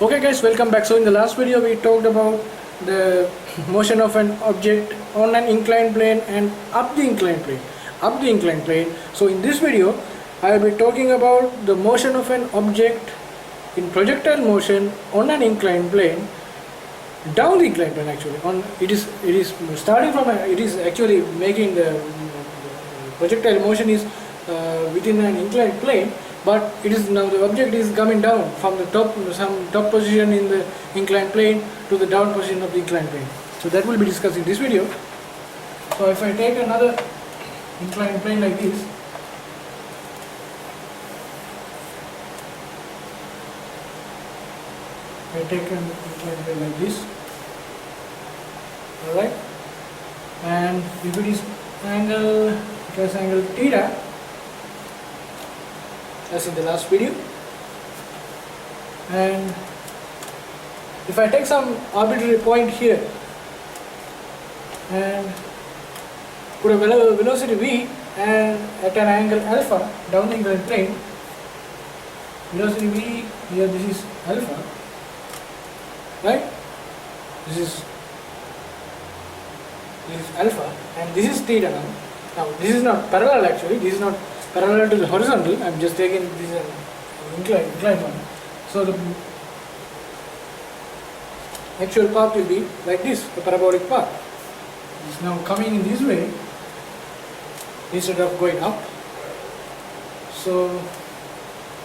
Okay guys, welcome back. So in the last video we talked about the motion of an object on an inclined plane and up the inclined plane. So in this video I will be talking about the motion of an object in projectile motion on an inclined plane, down the inclined plane actually. It is starting from it is actually making the projectile motion is within an inclined plane, but it is now the object is coming down from the top position in the inclined plane to the down position of the inclined plane. So that will be discussed in this video. So if I take another inclined plane like this, I take an inclined plane like this, alright, and if it is angle theta as in the last video, and if I take some arbitrary point here and put a velocity v and at an angle alpha down the inclined plane, velocity v here, this is alpha, right? This is alpha and this is theta now. Now this is not parallel actually, this is not parallel to the horizontal, I am just taking this inclined one. So the actual path will be like this, the parabolic path. It is now coming in this way instead of going up. So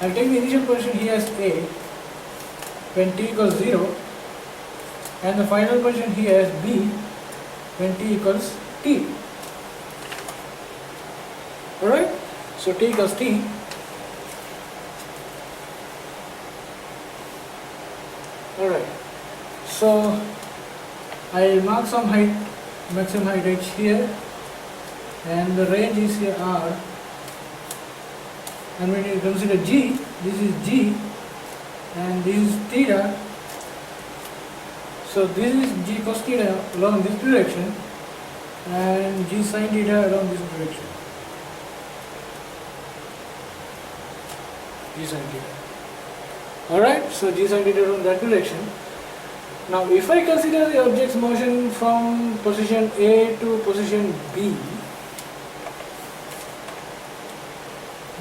I will take the initial position here as A when t equals 0 and the final position here as B when t equals t. Alright? So t equals t. Alright. So I will mark some height, maximum height h here, and the range is here r. And when you consider g, this is g and this is theta. So this is g cos theta along this direction and g sin theta along this direction. G sin theta. Alright, so g sin theta along that direction. Now if I consider the object's motion from position A to position B,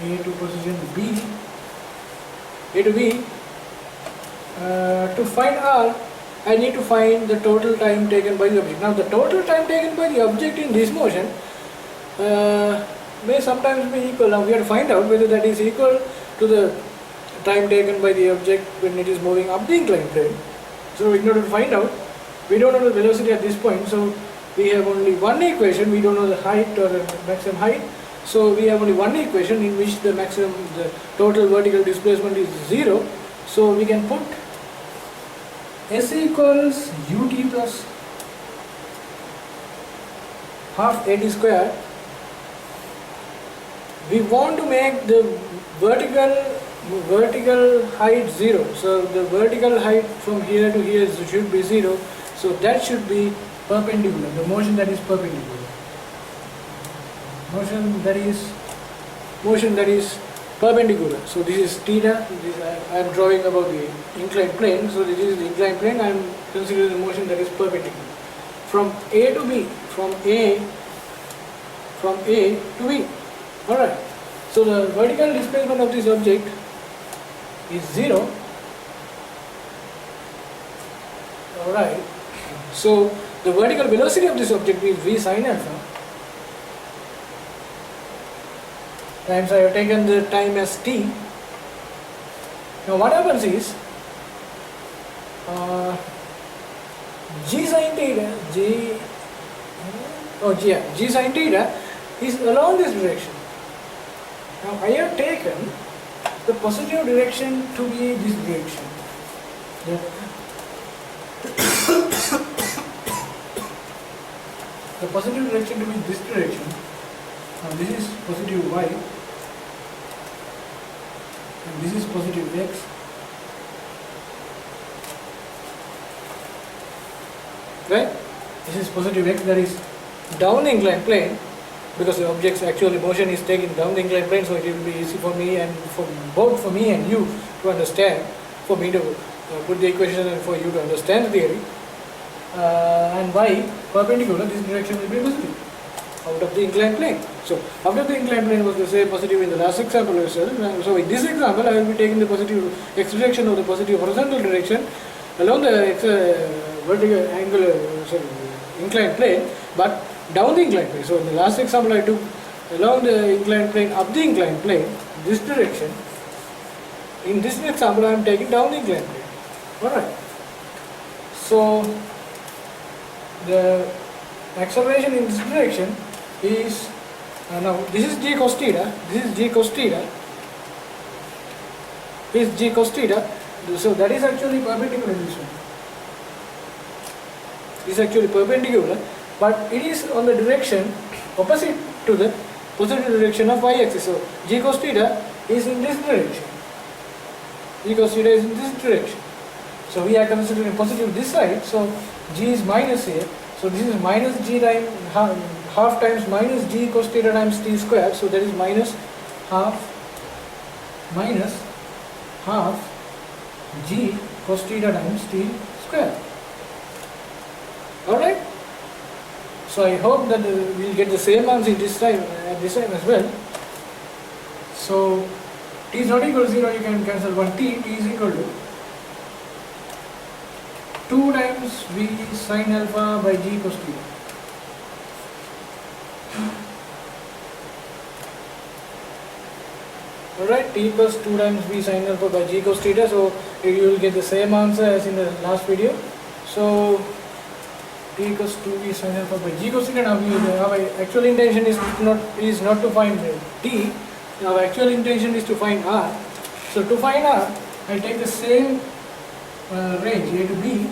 A to position B, A to B, to find R, I need to find the total time taken by the object. Now the total time taken by the object in this motion may sometimes be equal. Now we have to find out whether that is equal to the time taken by the object when it is moving up the inclined plane. So in order to find out, we don't know the velocity at this point, so we have only one equation. We don't know the height or the maximum height, so we have only one equation in which the total vertical displacement is 0. So we can put S equals ut plus half at square. We want to make the vertical height 0. So the vertical height from here to here should be 0. So that should be perpendicular. The motion that is perpendicular. Motion that is perpendicular. So this is theta. I am drawing about the inclined plane. So this is the inclined plane. I am considering the motion that is perpendicular from A to B, from A to B. All right. So the vertical displacement of this object is 0. All right. So the vertical velocity of this object is v sin alpha. Times I have taken the time as t. Now what happens is g sin theta, g sin theta is along this direction. Now I have taken the positive direction to be this direction. The positive direction to be this direction. Now this is positive y and this is positive x. Right? This is positive x, that is down the inclined plane, because the object's actual motion is taken down the inclined plane, so it will be easy for me and for both for me and you to understand, for me to put the equation for you to understand the theory. And y perpendicular, this direction will be positive out of the inclined plane. So out of the inclined plane was, say, positive in the last example as well. So in this example, I will be taking the positive x direction or the positive horizontal direction along the vertical angle, inclined plane, but down the inclined plane. So in the last example, I took along the inclined plane, up the inclined plane, this direction. In this example, I am taking down the inclined plane. Alright. So the acceleration in this direction is now this is g cos theta, this is g cos theta, this is g cos theta. So that is actually perpendicular in this one. This is actually perpendicular, but it is on the direction opposite to the positive direction of y-axis. So g cos theta is in this direction. G cos theta is in this direction. So we are considering positive this side. So g is minus here. So this is minus g times half times minus g cos theta times t squared. So that is minus half g cos theta times t squared. Alright. So I hope that we will get the same answer this time at this time as well. So t is not equal to 0, you can cancel 1 t is equal to 2 times v sin alpha by g cos theta. Alright, t equals 2 times v sin alpha by g cos theta. So you will get the same answer as in the last video. So t equals 2v sin alpha by g cos theta. Now our actual intention is not to find t. Our actual intention is to find r. So to find r, I take the same range a to b,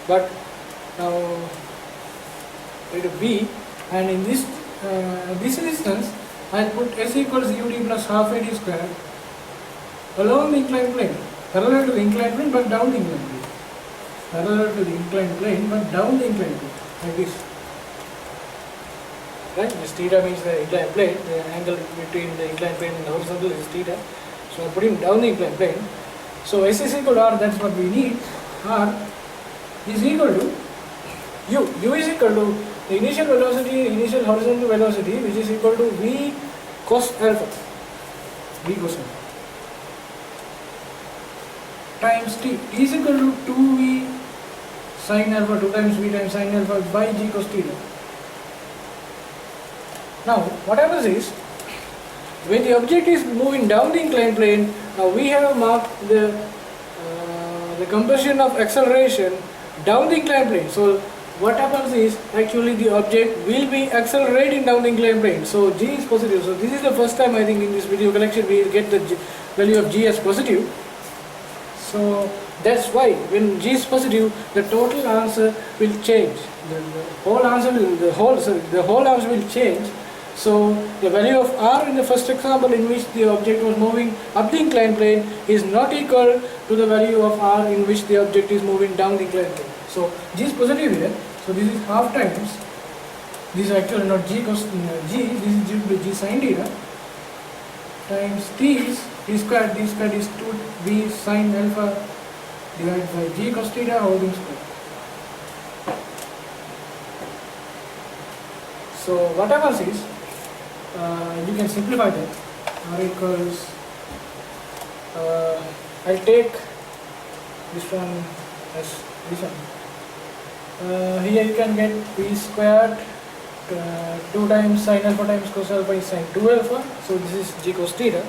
but now a to b, and in this instance I put s equals ud plus half a d square along the inclined plane, parallel to the inclined plane but down the inclined plane, parallel to the inclined plane but down the inclined plane, like this. Right? This theta means the inclined plane, the angle between the inclined plane and the horizontal is theta. So I am putting down the inclined plane. So S is equal to R, that's what we need. R is equal to U. U is equal to the initial velocity, initial horizontal velocity, which is equal to V cos alpha. V cos alpha. Times T. T is equal to 2V sin alpha, 2 times V times sin alpha by G cos theta. Now, what happens is, when the object is moving down the inclined plane, now we have marked the composition of acceleration down the inclined plane. So, what happens is, actually the object will be accelerating down the inclined plane. So, g is positive. So, this is the first time I think in this video collection we get the value of g as positive. So, that's why when g is positive, the total answer will change. The whole answer will change. So the value of r in the first example, in which the object was moving up the inclined plane, is not equal to the value of r in which the object is moving down the inclined plane. So g is positive here. So this is half times. This is actually not g cos g. This is due to g sin theta times t is t squared. T squared is 2v sin alpha divided by g cos theta whole square. So what happens is, you can simplify that. R equals, I'll take this one as this one. Here you can get v squared 2 times sin alpha times cos alpha is sin 2 alpha. So this is g cos theta.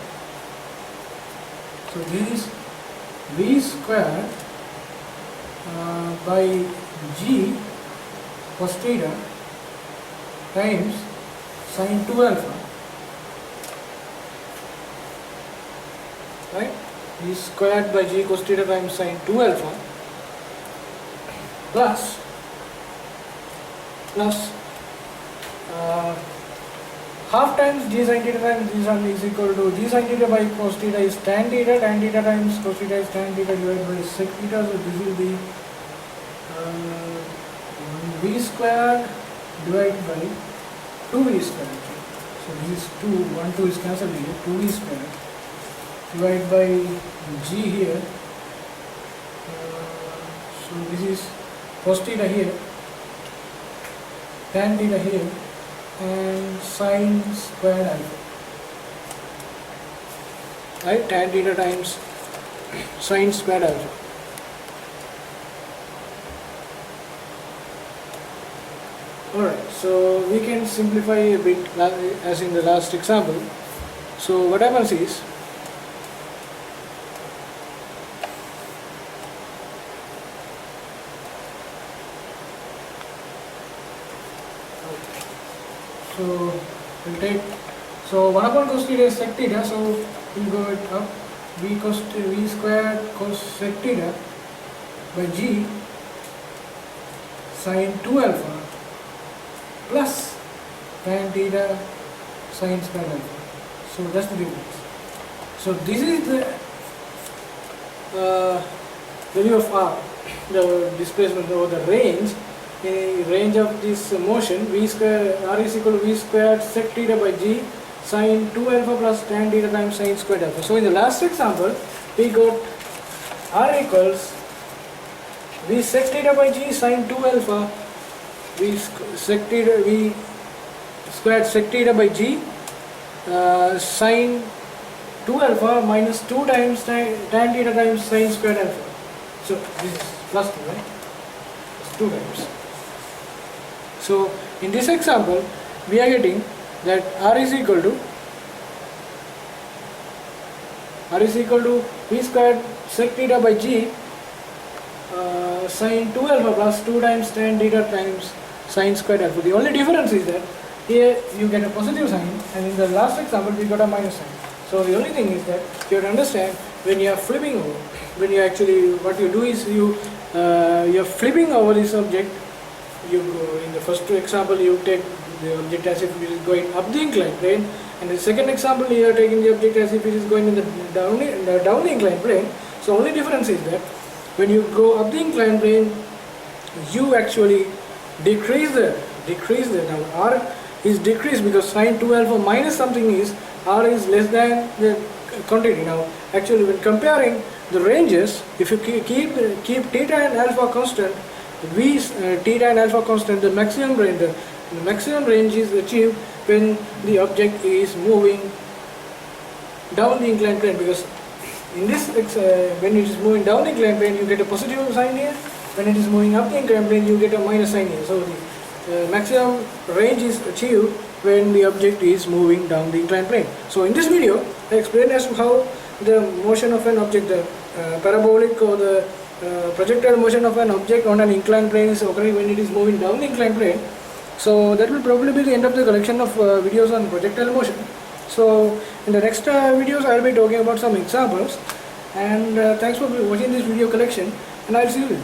So this is v squared by g cos theta times sin 2 alpha, right? V squared by g cos theta times sin 2 alpha plus half times g sin theta times g sin is equal to g sin theta by cos theta is tan theta times cos theta is tan theta divided by sec theta. So this will be v squared divided by 2v squared. So this is 2 is cancelled here, 2v squared divided by g here So this is cos theta here, tan theta here, and sine squared alpha. Right, tan theta times sine squared alpha. Alright, so we can simplify a bit as in the last example. So what happens is, so we'll take, so 1 upon cos theta is sec theta, so we'll go it up, v squared cos sec theta by g sine 2 alpha plus tan theta sine squared alpha. So that's the difference. So this is the value of r, the displacement or the range. Range of this motion, v square r is equal to v squared sec theta by g sine 2 alpha plus tan theta times sine squared alpha. So in the last example, we got r equals v sec theta by g sine 2 alpha v squared sec theta by g sine 2 alpha minus 2 times tan theta times sine squared alpha. So this is plus 2, right? It's 2 times. So in this example, we are getting that r is equal to v squared sec theta by g sine 2 alpha plus 2 times tan theta times sine squared alpha. The only difference is that here you get a positive sign, and in the last example we got a minus sign. So the only thing is that you have to understand, when you are flipping over, when you actually, what you do is you are flipping over this object. You go, in the first example you take the object as if it is going up the inclined plane, and the second example you are taking the object as if it is going in the down the inclined plane. So only difference is that when you go up the inclined plane, you actually decrease the now r is decreased because sine 2 alpha minus something is r is less than the quantity. Now actually when comparing the ranges, if you keep theta and alpha constant, theta and alpha constant, the maximum range is achieved when the object is moving down the inclined plane, because in this when it is moving down the inclined plane you get a positive sign here, when it is moving up the inclined plane you get a minus sign here. So the maximum range is achieved when the object is moving down the inclined plane. So in this video I explained as to how the motion of an object, the parabolic or the projectile motion of an object on an inclined plane is occurring when it is moving down the inclined plane. So that will probably be the end of the collection of videos on projectile motion. So in the next videos I will be talking about some examples, and thanks for watching this video collection, and I will see you.